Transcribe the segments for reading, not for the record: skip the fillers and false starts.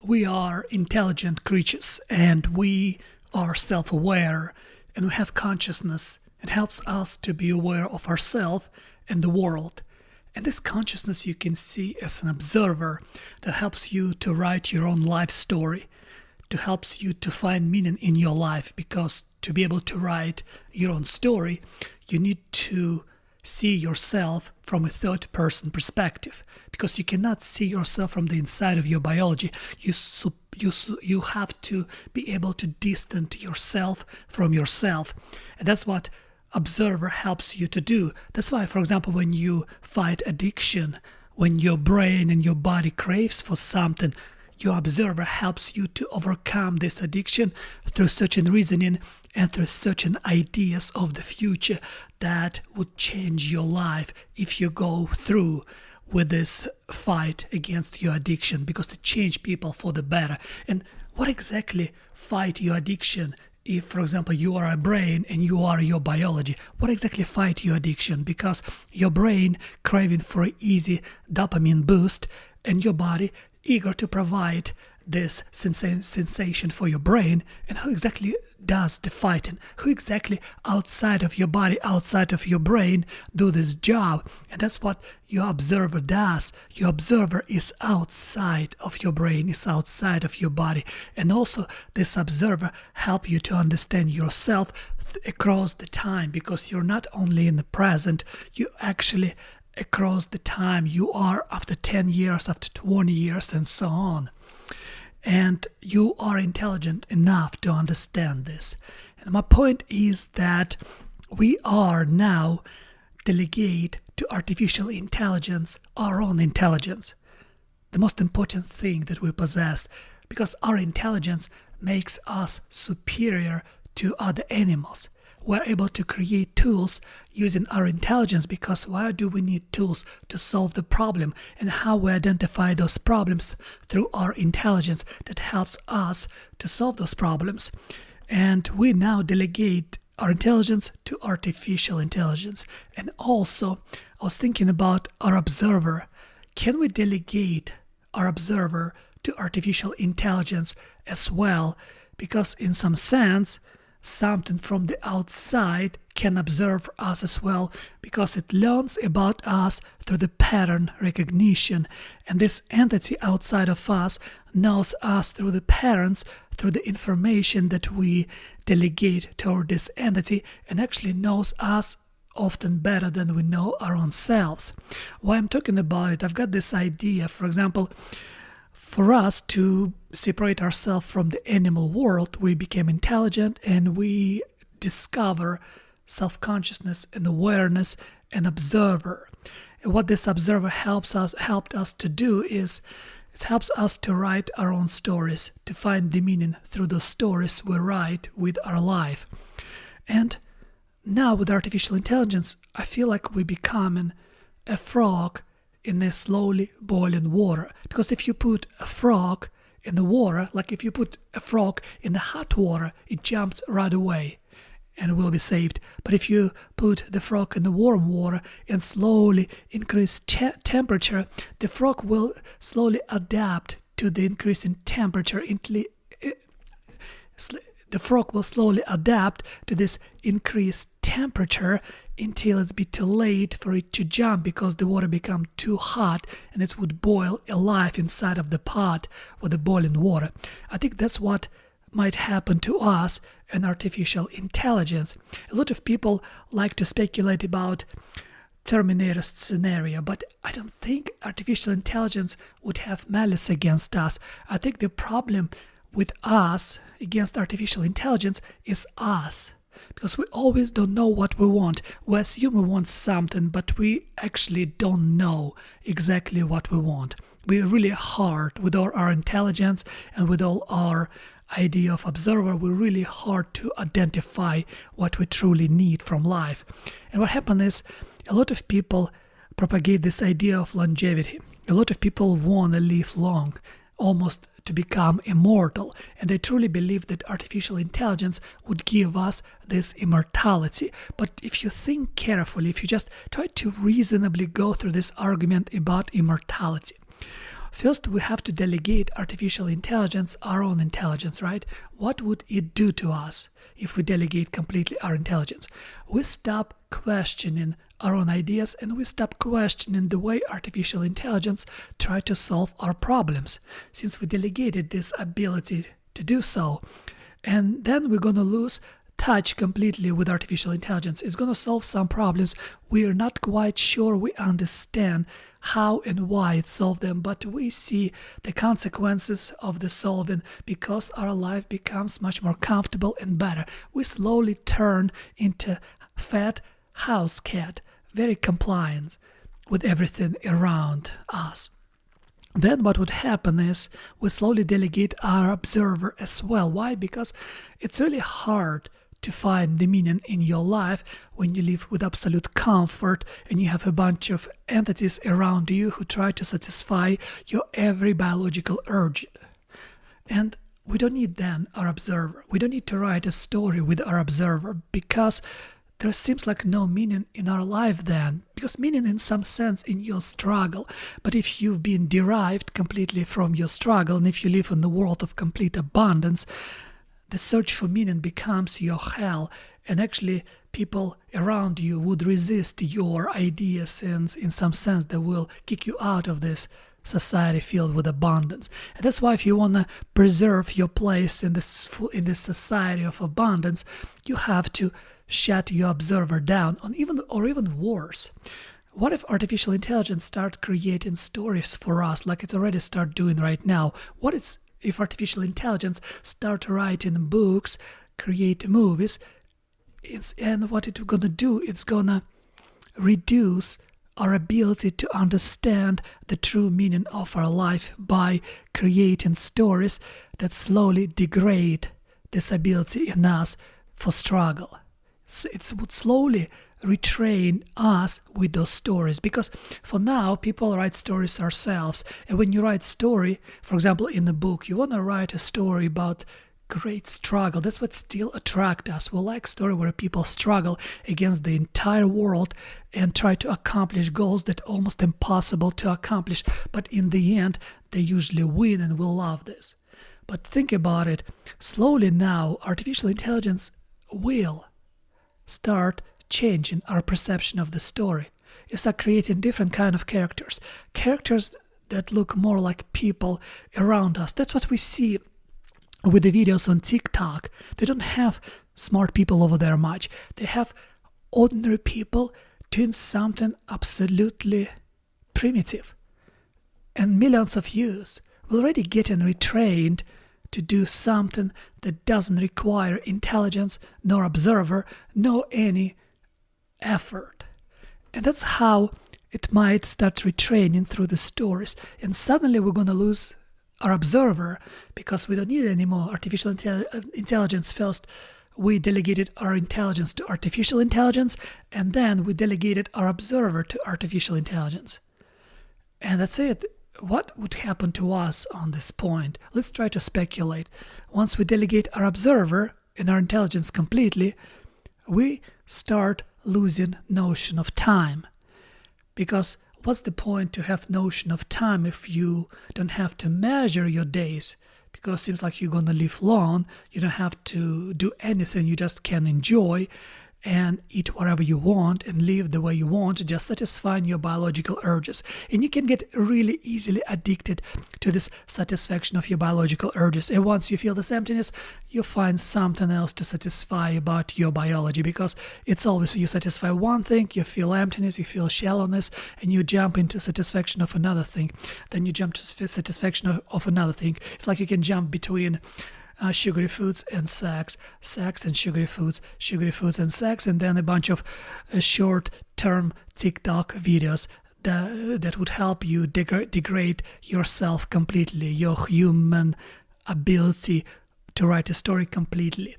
we are intelligent creatures and we are self-aware and we have consciousness. It helps us to be aware of ourselves and the world. And this consciousness you can see as an observer that helps you to write your own life story, to helps you to find meaning in your life, because to be able to write your own story, you need to see yourself from a third-person perspective, because you cannot see yourself from the inside of your biology. You have to be able to distance yourself from yourself, and that's what observer helps you to do. That's why, for example, when you fight addiction, when your brain and your body craves for something, your observer helps you to overcome this addiction through certain reasoning and through certain ideas of the future that would change your life if you go through with this fight against your addiction, because to change people for the better. And what exactly fight your addiction? If, for example, you are a brain and you are your biology, what exactly fight your addiction? Because your brain craving for an easy dopamine boost and your body eager to provide this sensation for your brain. And who exactly does the fighting? Who exactly outside of your body, outside of your brain do this job? And that's what your observer does. Your observer is outside of your brain, is outside of your body. And also this observer help you to understand yourself across the time, because you're not only in the present, you actually across the time you are after 10 years, after 20 years, and so on. And you are intelligent enough to understand this. And my point is that we are now delegate to artificial intelligence our own intelligence, the most important thing that we possess, because our intelligence makes us superior to other animals. We're able to create tools using our intelligence, because why do we need tools to solve the problem, and how we identify those problems through our intelligence that helps us to solve those problems. And we now delegate our intelligence to artificial intelligence. And also, I was thinking about our observer. Can we delegate our observer to artificial intelligence as well? Because in some sense, something from the outside can observe us as well, because it learns about us through the pattern recognition, and this entity outside of us knows us through the patterns, through the information that we delegate toward this entity, and actually knows us often better than we know our own selves. Why I'm talking about it, I've got this idea, for example, for us to separate ourselves from the animal world, we became intelligent and we discover self-consciousness and awareness and observer. And what this observer helped us to do is it helps us to write our own stories, to find the meaning through the stories we write with our life. And now with artificial intelligence, I feel like we're becoming a frog in a slowly boiling water. Because if you put a frog in the water, like if you put a frog in the hot water, it jumps right away and will be saved. But if you put the frog in the warm water and slowly increase temperature, the frog will slowly adapt to the increase in temperature. The frog will slowly adapt to this increased temperature until it's be too late for it to jump, because the water become too hot and it would boil alive inside of the pot with the boiling water. I think that's what might happen to us in artificial intelligence. A lot of people like to speculate about Terminator scenario, but I don't think artificial intelligence would have malice against us. I think the problem with us against artificial intelligence is us, because we always don't know what we want. We assume we want something, but we actually don't know exactly what we want. We're really hard with all our intelligence and with all our idea of observer. We're really hard to identify what we truly need from life. And what happens is a lot of people propagate this idea of longevity. A lot of people want to live long, almost to become immortal, and they truly believe that artificial intelligence would give us this immortality. But if you think carefully, if you just try to reasonably go through this argument about immortality, First, we have to delegate artificial intelligence, our own intelligence, right? What would it do to us if we delegate completely our intelligence? We stop questioning our own ideas and we stop questioning the way artificial intelligence try to solve our problems, since we delegated this ability to do so. And then we're going to lose touch completely with artificial intelligence. It's going to solve some problems we are not quite sure we understand how and why it solved them, but we see the consequences of the solving because our life becomes much more comfortable and better. We slowly turn into fat house cat, very compliant with everything around us. Then what would happen is we slowly delegate our observer as well. Why? Because it's really hard to find the meaning in your life when you live with absolute comfort and you have a bunch of entities around you who try to satisfy your every biological urge. And we don't need then our observer. We don't need to write a story with our observer because there seems like no meaning in our life then, because meaning in some sense in your struggle. But if you've been derived completely from your struggle and if you live in the world of complete abundance, the search for meaning becomes your hell, and actually people around you would resist your ideas, and in some sense they will kick you out of this society filled with abundance. And that's why if you want to preserve your place in this society of abundance, you have to shut your observer down, or even worse. What if artificial intelligence start creating stories for us like it already start doing right now? What if artificial intelligence start writing books, create movies, and what it's going to do, it's going to reduce our ability to understand the true meaning of our life by creating stories that slowly degrade this ability in us for struggle. It would slowly retrain us with those stories, because for now people write stories ourselves, and when you write story, for example in a book, you want to write a story about great struggle. That's what still attracts us. We like story where people struggle against the entire world and try to accomplish goals that are almost impossible to accomplish, but in the end they usually win, and we love this. But think about it, slowly now artificial intelligence will start changing our perception of the story. You start creating different kind of characters that look more like people around us. That's what we see with the videos on TikTok. They don't have smart people over there much. They have ordinary people doing something absolutely primitive. And millions of views will already getting retrained to do something that doesn't require intelligence, nor observer, nor any effort. And that's how it might start retraining through the stories. And suddenly we're going to lose our observer because we don't need any more artificial intelligence. First, we delegated our intelligence to artificial intelligence, and then we delegated our observer to artificial intelligence. And that's it. What would happen to us on this point? Let's try to speculate. Once we delegate our observer and our intelligence completely, we start losing notion of time. Because what's the point to have notion of time if you don't have to measure your days? Because it seems like you're going to live long, you don't have to do anything, you just can enjoy and eat whatever you want and live the way you want, just satisfying your biological urges. And you can get really easily addicted to this satisfaction of your biological urges. And once you feel this emptiness, you find something else to satisfy about your biology, because it's always you satisfy one thing, you feel emptiness, you feel shallowness, and you jump into satisfaction of another thing. Then you jump to satisfaction of another thing. It's like you can jump between sugary foods and sex and sugary foods and sex, and then a bunch of short-term TikTok videos that would help you degrade yourself completely, your human ability to write a story completely.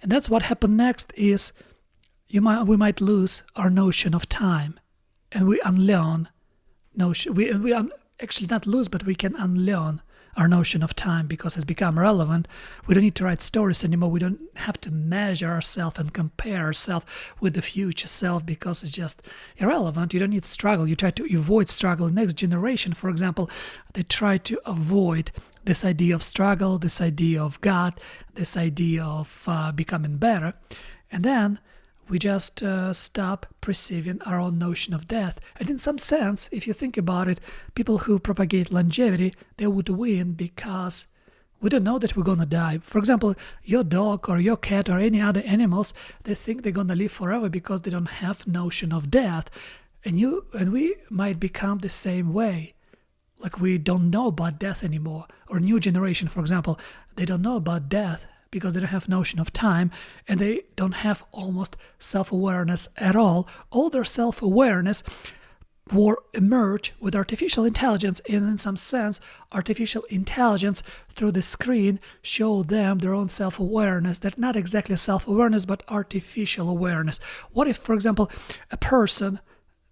And that's what happened next is we might lose our notion of time, and we unlearn notion. We actually not lose, but we can unlearn our notion of time because it's become relevant. We don't need to write stories anymore. We don't have to measure ourselves and compare ourselves with the future self because it's just irrelevant. You don't need struggle. You try to avoid struggle. Next generation, for example, they try to avoid this idea of struggle, this idea of God, this idea of becoming better. And then we just stop perceiving our own notion of death. And in some sense, if you think about it, people who propagate longevity, they would win because we don't know that we're going to die. For example, your dog or your cat or any other animals, they think they're going to live forever because they don't have notion of death. And we might become the same way. Like we don't know about death anymore. Or new generation, for example, they don't know about death because they don't have notion of time and they don't have almost self-awareness at all. All their self-awareness were emerged with artificial intelligence, and in some sense, artificial intelligence through the screen show them their own self-awareness. That not exactly self-awareness, but artificial awareness. What if, for example, a person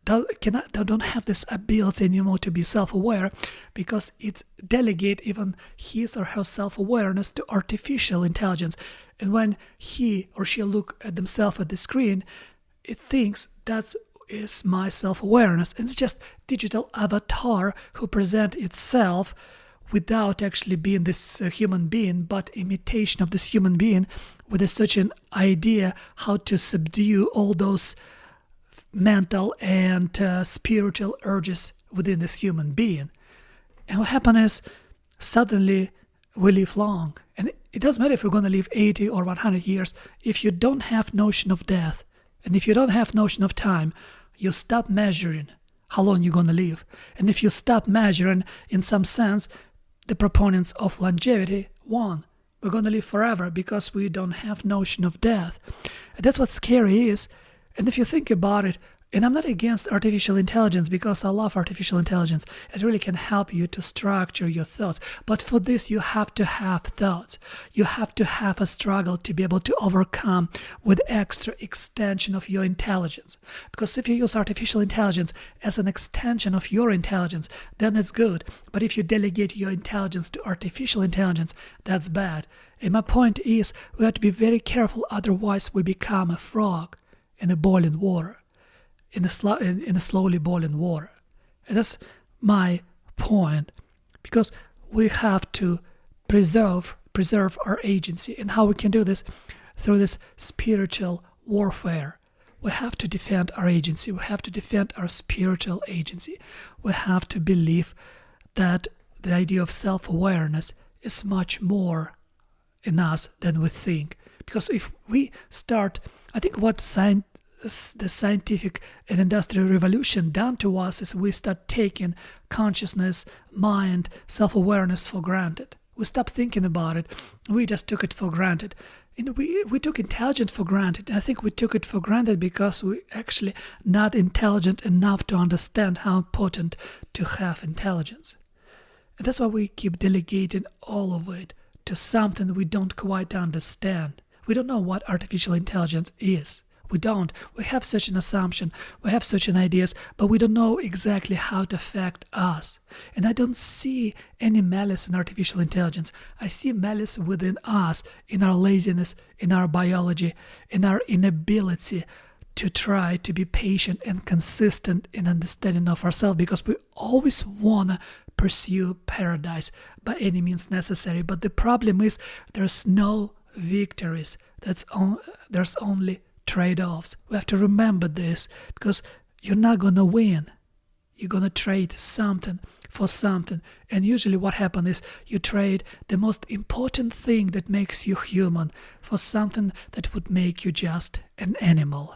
don't have this ability anymore to be self-aware because it's delegate even his or her self-awareness to artificial intelligence, and when he or she look at themselves at the screen, it thinks that is my self-awareness, and it's just digital avatar who present itself without actually being this human being, but imitation of this human being with a certain idea how to subdue all those mental and spiritual urges within this human being. And what happens is suddenly we live long, and it doesn't matter if we're going to live 80 or 100 years. If you don't have notion of death and if you don't have notion of time, you stop measuring how long you're going to live. And if you stop measuring, in some sense, the proponents of longevity won. We're going to live forever because we don't have notion of death. And that's what scary is. And if you think about it, and I'm not against artificial intelligence because I love artificial intelligence. It really can help you to structure your thoughts. But for this, you have to have thoughts. You have to have a struggle to be able to overcome with extra extension of your intelligence. Because if you use artificial intelligence as an extension of your intelligence, then it's good. But if you delegate your intelligence to artificial intelligence, that's bad. And my point is, we have to be very careful, otherwise we become a frog in the boiling water, in the slowly boiling water. And that's my point, because we have to preserve our agency. And how we can do this? Through this spiritual warfare. We have to defend our agency. We have to defend our spiritual agency. We have to believe that the idea of self-awareness is much more in us than we think. Because if we start, I think what the scientific and industrial revolution done to us is we start taking consciousness, mind, self-awareness for granted. We stopped thinking about it. We just took it for granted. And we took intelligence for granted. And I think we took it for granted because we actually not intelligent enough to understand how important to have intelligence. And that's why we keep delegating all of it to something we don't quite understand. We don't know what artificial intelligence is. We don't. We have such an assumption. We have such an ideas, but we don't know exactly how it affect us. And I don't see any malice in artificial intelligence. I see malice within us, in our laziness, in our biology, in our inability to try to be patient and consistent in understanding of ourselves, because we always want to pursue paradise by any means necessary. But the problem is there's no victories. There's only trade-offs. We have to remember this, because you're not going to win. You're going to trade something for something. And usually what happens is you trade the most important thing that makes you human for something that would make you just an animal.